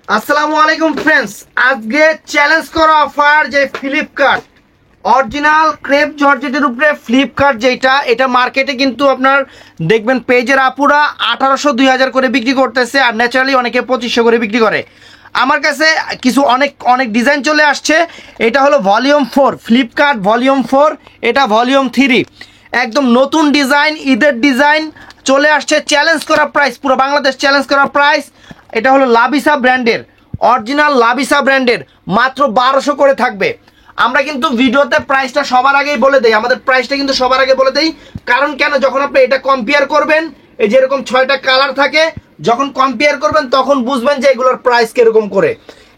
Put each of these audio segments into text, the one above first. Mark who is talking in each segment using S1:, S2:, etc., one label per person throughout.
S1: আসসালামু আলাইকুম ফ্রেন্ডস, আজকে চ্যালেঞ্জ করা অফার যে ফ্লিপকার্ট অরিজিনাল ক্রেপ জর্জেটের উপরে ফ্লিপকার্ট যেটা এটা মার্কেটে কিন্তু আপনার দেখবেন পেজের আপুরা 1800-2000 করে বিক্রি করতেছে, আর ন্যাচারালি অনেকে 2500 করে বিক্রি করে। আমার কাছে কিছু অনেক অনেক ডিজাইন চলে আসছে। এটা হলো ভলিউম 4, ফ্লিপকার্ট ভলিউম 4, এটা ভলিউম 3, একদম নতুন ডিজাইন, ঈদের ডিজাইন চলে আসছে। চ্যালেঞ্জ করা প্রাইস, পুরো বাংলাদেশ চ্যালেঞ্জ করা প্রাইস। এটা হলো লাবিসা ব্র্যান্ডের, অরিজিনাল লাবিসা ব্র্যান্ডের, মাত্র 1200 করে থাকবে। আমরা কিন্তু ভিডিওতে প্রাইসটা সবার আগেই বলে দেই, আমাদের প্রাইসটা কিন্তু সবার আগে বলে দেই। কারণ কেন, যখন আপনি এটা কম্পেয়ার করবেন, এই যে এরকম 6টা কালার থাকে, যখন কম্পেয়ার করবেন তখন বুঝবেন যে এগুলোর প্রাইস কিরকম করে।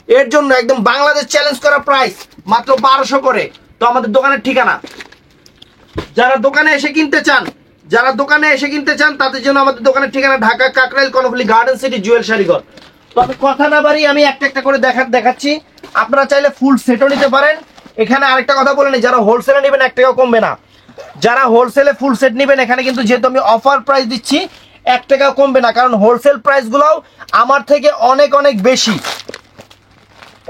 S1: এর জন্য একদম বাংলাদেশ চ্যালেঞ্জ করা প্রাইস মাত্র 1200 করে। তো আমাদের দোকানের ঠিকানা, যারা দোকানে এসে কিনতে চান তাদের জন্য আমাদের দোকানের ঠিকানা ঢাকা কাকরাইল কর্ণফুলী গার্ডেন সিটি জুয়েল শাড়িঘর। তো আমি কথা না বাড়ি আমি একটা একটা করে দেখাচ্ছি। আপনারা চাইলে ফুল সেটও নিতে পারেন। এখানে আরেকটা কথা বলে নিই, যারা হোলসেলে নেবেন 1 টাকাও কমবে না। যারা হোলসেলে ফুল সেট নেবেন, এখানে কিন্তু যেহেতু আমি অফার প্রাইস দিচ্ছি 1 টাকাও কমবে না, কারণ হোলসেল প্রাইসগুলোও আমার থেকে অনেক অনেক বেশি।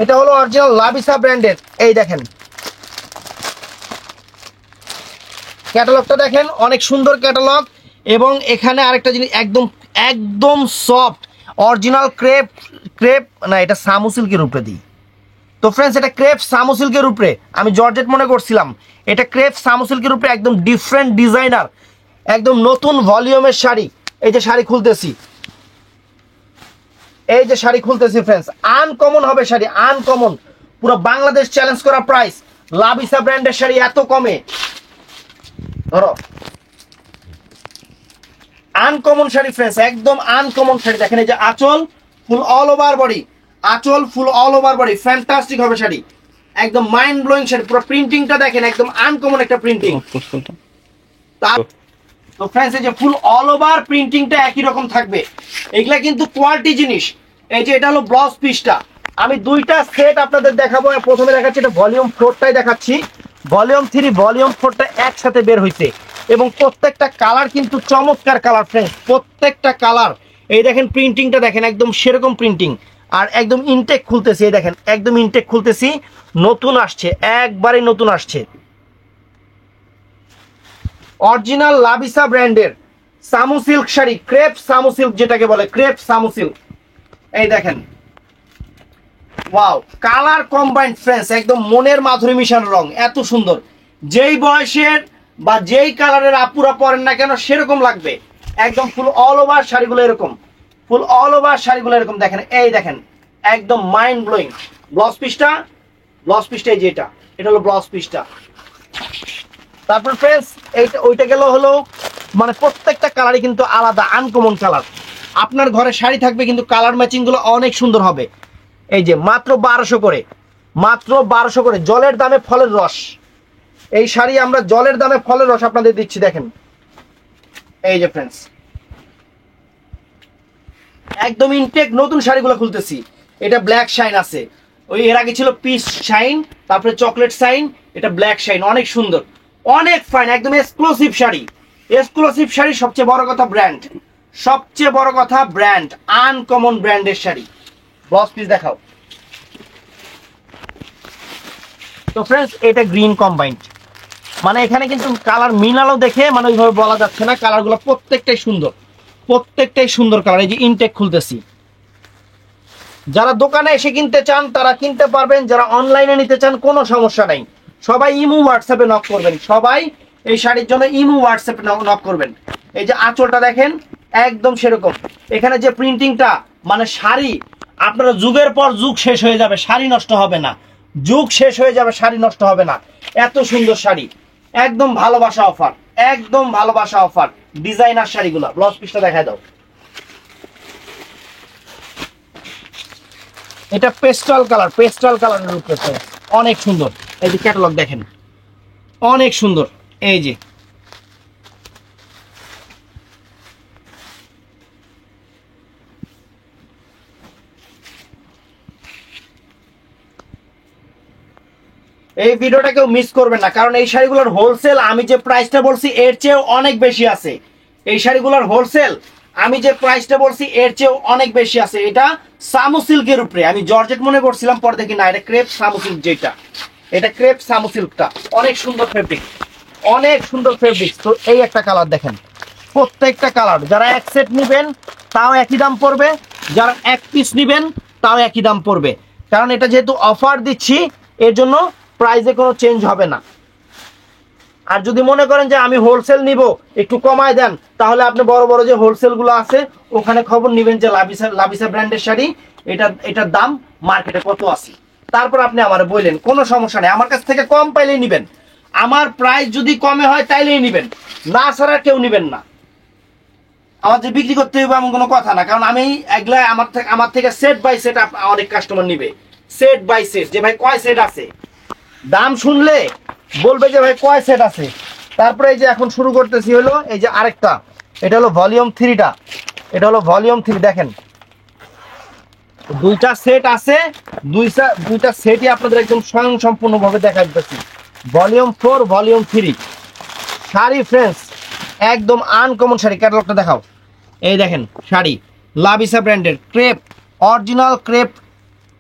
S1: এটা হলো অরিজিনাল লাবিসা ব্র্যান্ডের, এই দেখেন ক্যাটালগটা দেখেন, অনেক সুন্দর ক্যাটালগ। এবং এখানে আরেকটা জিনিস, একদম একদম সফট অরিজিনাল ক্রেপ ক্রেপ না, এটা সামু সিল্কের উপরে দিই। তো ফ্রেন্ডস, এটা ক্রেপ সামু সিল্কের উপরে, আমি জর্জেট মনে করছিলাম, এটা ক্রেপ সামু সিল্কের উপরে, একদম ডিফারেন্ট ডিজাইনার, একদম নতুন ভলিউমের শাড়ি। এই যে শাড়ি খুলতেছি, ফ্রেন্ডস, আনকমন হবে শাড়ি, আনকমন। পুরো বাংলাদেশ চ্যালেঞ্জ করা প্রাইস, লাবিসা ব্র্যান্ডের শাড়ি এত কমে, ধরো আনকমন শাড়ি ফ্রেন্ডস, একদম আনকমন শাড়ি। দেখেন এই যে আঁচল ফুল অল ওভার বডি, আঁচল ফুল অল ওভার বডি, ফ্যান্টাস্টিক হবে শাড়ি, একদম মাইন্ড ব্লোয়িং শাড়ি। পুরো প্রিন্টিংটা দেখেন, একদম আনকমন একটা প্রিন্টিং। তো ফ্রেন্ডস, এই যে ফুল অল ওভার প্রিন্টিংটা একই রকম থাকবে, এগুলা কিন্তু কোয়ালিটি জিনিস। এই যে এটা হলো ব্লাউজ পিসটা, আমি 2টা সেট আপনাদের দেখাবো। প্রথমে দেখাচ্ছি এটা ভলিউম 4টাই দেখাচ্ছি, ভলিউম 3 ভলিউম 4টা একসাথে বের হইছে, এবং প্রত্যেকটা কালার কিন্তু চমৎকার কালার ফ্রেন্ডস, প্রত্যেকটা কালার। এই দেখেন প্রিন্টিংটা দেখেন, একদম সেরকম প্রিন্টিং, আর একদম ইনটেক খুলতেছি, এই দেখেন একদম ইনটেক খুলতেছি, নতুন আসছে, একবারে নতুন আসছে। অরিজিনাল লাবিসা ব্র্যান্ডের সামু সিল্ক শাড়ি, ক্রেপ সামু সিল্ক যেটাকে বলে, ক্রেপ সামু সিল্ক। এই দেখেন, ওয়াও, কালার কম্বাইন্ড ফ্রেন্ডস, একদম মনের মাধুরী মিশানো রং, এত সুন্দর। যেই বয়সের বা যেই কালারের আপুরা পরেন না কেন সেরকম লাগবে। একদম ফুল অল ওভার শাড়িগুলো এরকম, ফুল অল ওভার শাড়িগুলো এরকম দেখেন, এই দেখেন একদম মাইন্ড ব্লোয়িং। ব্লাউজ পিসটা, এই যে এটা হলো ব্লাউজ পিসটা। তারপর ফ্রেন্ডস, এইটা ওইটা গেল হলো, মানে প্রত্যেকটা কালারই কিন্তু আলাদা, আনকমন কালার। আপনার ঘরে শাড়ি থাকবে কিন্তু কালার ম্যাচিং গুলো অনেক সুন্দর হবে। এই যে মাত্র 1200 করে, মাত্র 1200 করে, জলের দামে ফলের রস। এই শাড়ি আমরা জলের দামে ফলের রস আপনাদের দিচ্ছি, দেখেন এই যে ফ্রেন্ডস, একদম ইনটেক নতুন শাড়িগুলো খুলতেছি। এটা ব্ল্যাক শাইন আছে, ওই এর আগে ছিল পিচ শাইন, তারপরে চকলেট শাইন, এটা ব্ল্যাক শাইন, অনেক সুন্দর, অনেক ফাইন, একদম এক্সক্লুসিভ শাড়ি। এক্সক্লুসিভ শাড়ি, সবচেয়ে বড় কথা ব্র্যান্ড, সবচেয়ে বড় কথা ব্র্যান্ড, আনকমন ব্র্যান্ডের শাড়ি। ব্লাউজ পিস দেখাও। তো ফ্রেন্ডস, এটা গ্রিন কম্বাইন্ড, মানে এখানে কিন্তু কালার মিলালো দেখে মানে ওইভাবে বলা যাচ্ছে না, কালারগুলো প্রত্যেকটাই সুন্দর, প্রত্যেকটাই সুন্দর কালার। এই যে ইনটেক খুলতেছি, যারা দোকানে এসে কিনতে চান তারা কিনতে পারবেন, যারা অনলাইনে নিতে চান কোনো সমস্যা নাই। সবাই ইমো হোয়াটসঅ্যাপে নক করবেন, সবাই এই শাড়ির জন্য ইমো হোয়াটসঅ্যাপে নক করবেন। এই যে আঁচলটা দেখেন, একদম সেরকম। এখানে যে প্রিন্টিংটা, মানে শাড়ি আপনারা যুগের পর যুগ শেষ হয়ে যাবে, শাড়ি নষ্ট হবে না, যুগ শেষ হয়ে যাবে, শাড়ি নষ্ট হবে না, এত সুন্দর শাড়ি। একদম ভালোবাসা অফার, একদম ভালোবাসা অফার, ডিজাইনার শাড়িগুলো। ব্লাউজ পিসটা দেখায় দাও। এটা পেস্টাল কালার, পেস্টাল কালারের উপরে অনেক সুন্দর। এই যে ক্যাটালগ দেখেন, অনেক সুন্দর। এই যে এই ভিডিওটা কেউ মিস করবেন না, কারণ এই শাড়িগুলোর হোলসেল আমি যে প্রাইসটা বলছি এর চেয়েও অনেক বেশি আছে। এই শাড়িগুলোর হোলসেল আমি যে প্রাইসটা বলছি এর চেয়ে অনেক বেশি আছে। এটা সামু সিল্কের উপরে, আমি জর্জেট মনে করছিলাম, পরে দেখি না এটা ক্রেপ সামু সিল্ক। যেটা এটা ক্রেপ সামু সিল্কটা অনেক সুন্দর ফেব্রিক, অনেক সুন্দর ফেব্রিক। তো এই একটা কালার দেখেন, প্রত্যেকটা কালার যারা এক সেট নেবেন তাও একই দাম পড়বে, যারা এক পিস নেবেন তাও একই দাম পড়বে, কারণ এটা যেহেতু অফার দিচ্ছি এর জন্য প্রাইসে কোনো চেঞ্জ হবে না। আর যদি মনে করেন যে আমি হোলসেল নিব একটু কমায় দেন, তাহলে আপনি বড় বড় যে হোলসেলগুলো আছে ওখানে খবর নেবেন যে লাভিসা ব্র্যান্ডের শাড়ি এটার দাম মার্কেটে কত আছে, তারপর আপনি আমার বললেন, কোনো সমস্যা নেই, আমার কাছ থেকে কম পাইলেই নেবেন। আমার প্রাইস যদি কমে হয় তাইলেই নেবেন, না ছাড়া কেউ নেবেন না। আমার যে বিক্রি করতে হবে এমন কোনো কথা না, কারণ আমি এগুলা আমার থেকে সেট বাই সেট অনেক কাস্টমার নিবে, সেট বাই সেট, যে ভাই কয় সেট আছে, দাম শুনলে বলবে যে ভাই কয় সেট আছে। তারপরে এই যে এখন শুরু করতেছি হলো এই যে আরেকটা, এটা হলো ভলিউম 3টা, এটা হলো ভলিউম 3। দেখেন দুইটা সেট আছে, দুইটা সেটই আপনাদের একদম স্বয়ং সম্পূর্ণভাবে দেখা দিতেছি। ভলিউম 4 ভলিউম 3 শাড়ি ফ্রেন্ডস, একদম আনকমন শাড়ি। ক্যাটালগটা দেখাও। এই দেখেন শাড়ি লাভিসা ব্র্যান্ডের ক্রেপ, অরিজিনাল ক্রেপ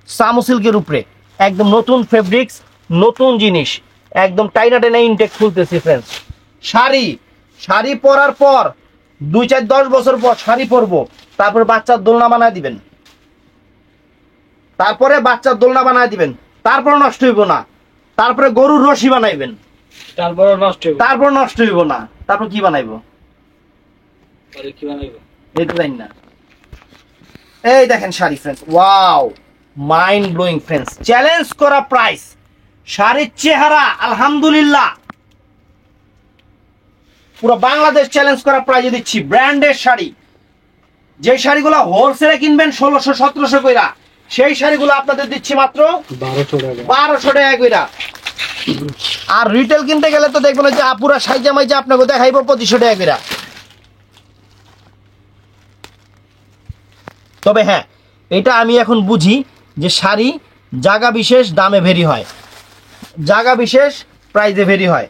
S1: সামু সিল্কের উপরে, একদম নতুন ফেব্রিক্স, নতুন জিনিস, একদম টাইনা টাইনা ইনটেক খুলতেছি ফ্রেন্ডস। শাড়ি পরার পর 2-4-10 বছর পর শাড়ি পরবো, তারপরে বাচ্চার দোলনা বানায় দিবেন, তারপরে বাচ্চার দোলনা বানায় দিবেন, তারপরে নষ্ট হইব না, তারপরে গরুর রশি বানাইবেন,
S2: তারপর
S1: নষ্ট হইব না, তারপর কি বানাইবো এটা জানি না। এই দেখেন sari friends, wow mind blowing friends, challenge করা প্রাইস। শাড়ির চেহারা আলহামদুলিল্লাহ পুরো বাংলাদেশ চ্যালেঞ্জ করা প্রাইজে দিচ্ছি। ব্র্যান্ডের শাড়ি, যে শাড়িগুলো হোলসেলে কিনবেন 1600-1700 কইরা, সেই শাড়িগুলো আপনাদের দিচ্ছি মাত্র 1200 টাকা কইরা। আর রিটেল কিনতে গেলে তো দেখবেন যে আপুরা সাইজা মাইজা আপনাকে দেখাইবো 2500 টাকা কইরা। তবে হ্যাঁ, এটা আমি এখন বুঝি যে শাড়ি জায়গা বিশেষ দামে ভেরি হয়, জায়গা বিশেষ প্রাইসে ভেরি হয়।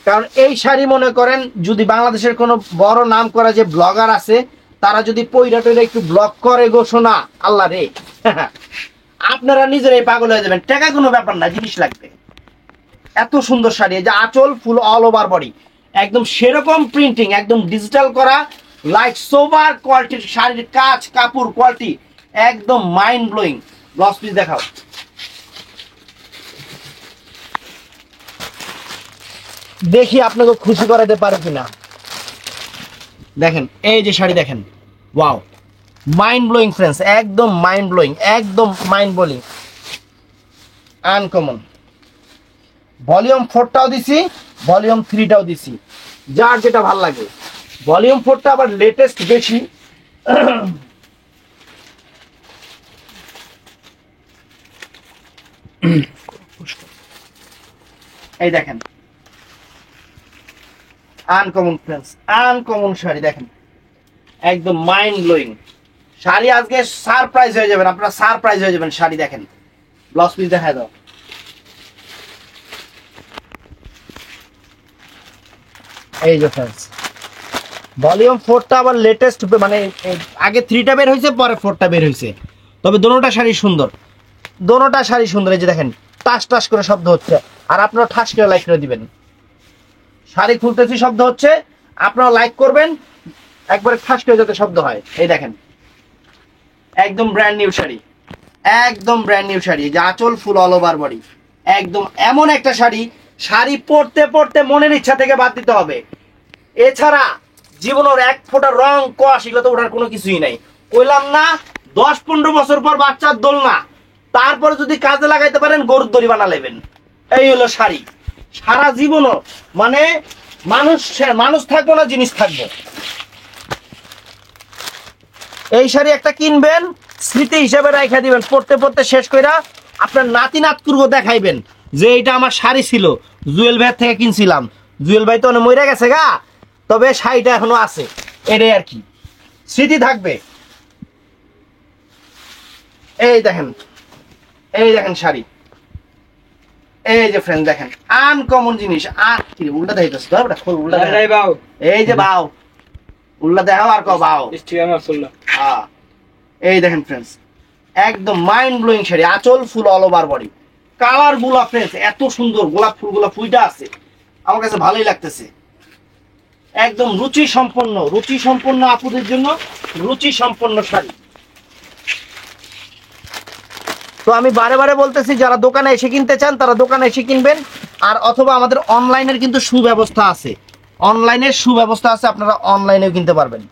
S1: কারণ এই শাড়ি মনে করেন যদি বাংলাদেশের কোনো বড় নাম করা যে ব্লগার আছে তারা যদি পয়রা টয়রা একটু ব্লগ করে গো শোনা, আল্লাহ রে আপনারা নিজেরাই পাগল হয়ে যাবেন। টাকা কোনো ব্যাপার না, জিনিস লাগবে। এত সুন্দর শাড়ি, যে আঁচল ফুল অল ওভার বডি, একদম সেরকম প্রিন্টিং, একদম ডিজিটাল করা, লাইট সোবার কোয়ালিটির শাড়ির কাজ, কাপড় কোয়ালিটি একদম মাইন্ড ব্লোয়িং। ব্লাউজ পিস দেখাও। দেখি আপনাকে খুশি করাতে পারে কিনা। দেখেন এই যে শাড়ি দেখেন, ওয়াও মাইন্ড ব্লোয়িং ফ্রেন্ডস, একদম মাইন্ড ব্লোয়িং, একদম মাইন্ড ব্লোয়িং, আনকমন। ভলিউম 4টাও দিছি, ভলিউম 3টাও দিছি, যার যেটা ভাল লাগে। ভলিউম 4টা আবার লেটেস্ট বেশি। এই দেখেন আনকমন ফ্রেন্ডস, আনকমন শাড়ি দেখেন, একদম মাইন্ড ব্লোয়িং শাড়ি। আজকে সারপ্রাইজ হয়ে যাবেন, আপনারা সারপ্রাইজ হয়ে যাবেন। শাড়ি দেখেন, ব্লাউজ পিস দেখা দাও। এই যে ফ্রেন্ডস ভলিউম 4টা আবার লেটেস্ট, মানে আগে 3টা বের হয়েছে, পরে 4টা বের হয়েছে। তবে দোনোটা শাড়ি সুন্দর, দোনোটা শাড়ি সুন্দর। এই যে দেখেন টাস টাস করে শব্দ হচ্ছে, আর আপনারা ঠাস করে লাইক করে দিবেন। শাড়ি খুলতেছি শব্দ হচ্ছে, আপনারা লাইক করবেন একবারে ঠাস করে যাতে শব্দ হয়। এই দেখেন একদম ব্র্যান্ড নিউ শাড়ি, একদম ব্র্যান্ড নিউ শাড়ি, যে আঁচল ফুল অল ওভার বডি, একদম এমন একটা শাড়ি, শাড়ি পরতে পরতে মনের ইচ্ছা থেকে বাদ দিতে হবে। এছাড়া জীবনের এক ফোঁটা রং কষ এগুলো তো ওঠার কোনো কিছুই নাই। কইলাম না 10-15 বছর পর বাচ্চার দোলনা, তারপরে যদি কাজে লাগাইতে পারেন গরুর দড়ি বানা নেবেন। এই হলো শাড়ি, সারা জীবনও মানে মানুষ থাকবো না, জিনিস থাকবো। এই শাড়ি একটা কিনবেন, স্মৃতি হিসেবে রাখা দিবেন, পড়তে পড়তে শেষ কইরা আপনার নাতি নাতকুরগো দেখাইবেন যে এটা আমার শাড়ি ছিল, জুয়েল ভাইয়ের থেকে কিনছিলাম। জুয়েল ভাই তো অনেক মরে গেছে গা, তবে শাড়িটা এখনো আছে, এটাই আর কি, স্মৃতি থাকবে। এই দেখেন, এই দেখেন শাড়ি, এই যে ফ্রেন্ড দেখেন আনকমন জিনিস। আর কি উল্টা দেখাইতেছে, উল্টা এই যে বাও ফুলটা দেখাও আর কও বাও।
S2: স্টিয়ার ফুলটা
S1: এই দেখেন ফ্রেন্ডস, একদম মাইন্ড ব্লোয়িং শাড়ি, আঁচল ফুল অল ওভার বডি। কালার গুলা ফ্রেন্ডস এত সুন্দর, গোলাপ ফুলগুলা ফুইটা আছে, আমার কাছে ভালোই লাগতেছে। একদম রুচি সম্পন্ন আপুদের জন্য রুচি সম্পন্ন শাড়ি। তো আমি বারে বারে বলতেছি, যারা দোকানে এসে কিনতে চান তারা দোকানে এসে কিনবেন, আর অথবা আমাদের অনলাইনের কিন্তু সুব্যবস্থা আছে, আপনারা অনলাইনেও কিনতে পারবেন।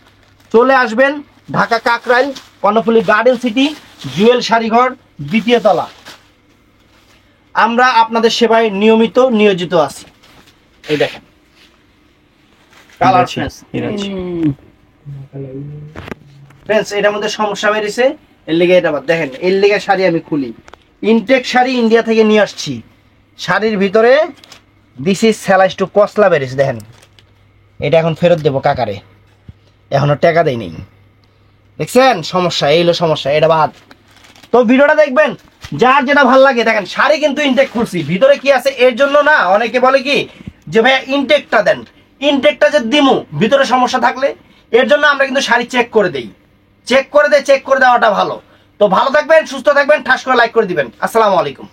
S1: চলে আসবেন ঢাকা কাকরাইল কর্ণফুলী গার্ডেন সিটি জুয়েল শাড়িঘর 2য় তলা। আমরা আপনাদের সেবায় নিয়মিত নিয়োজিত আছি। এই দেখেন কালার ফ্রেন্ডস, এটার মধ্যে সমস্যা বেরিয়েছে, এর লিগে এটা বাদ। দেখেন এর লিগে শাড়ি আমি খুলি, ইনটেক শাড়ি ইন্ডিয়া থেকে নিয়ে আসছি। শাড়ির ভিতরে দিস ইজ স্যালাইস টু কসলা বেরিয়েছে। দেখেন এটা এখন ফেরত দেবো কাকারে, এখনো টাকা দেয় নেই। দেখছেন সমস্যা, এই হলো সমস্যা, এটা বাদ। তো ভিডিওটা দেখবেন, যার যেটা ভাল লাগে। দেখেন শাড়ি কিন্তু ইনটেক খুলছি, ভিতরে কি আছে এর জন্য না। অনেকে বলে কি যে ভাইয়া ইনটেকটা দেন, ইনটেকটা যে দিমু ভিতরে সমস্যা থাকলে, এর জন্য আমরা কিন্তু শাড়ি চেক করে দেই, চেক করে দেওয়াটা ভালো। তো ভালো থাকবেন, সুস্থ থাকবেন, ঠাস করে লাইক করে দিবেন। আসসালামু আলাইকুম।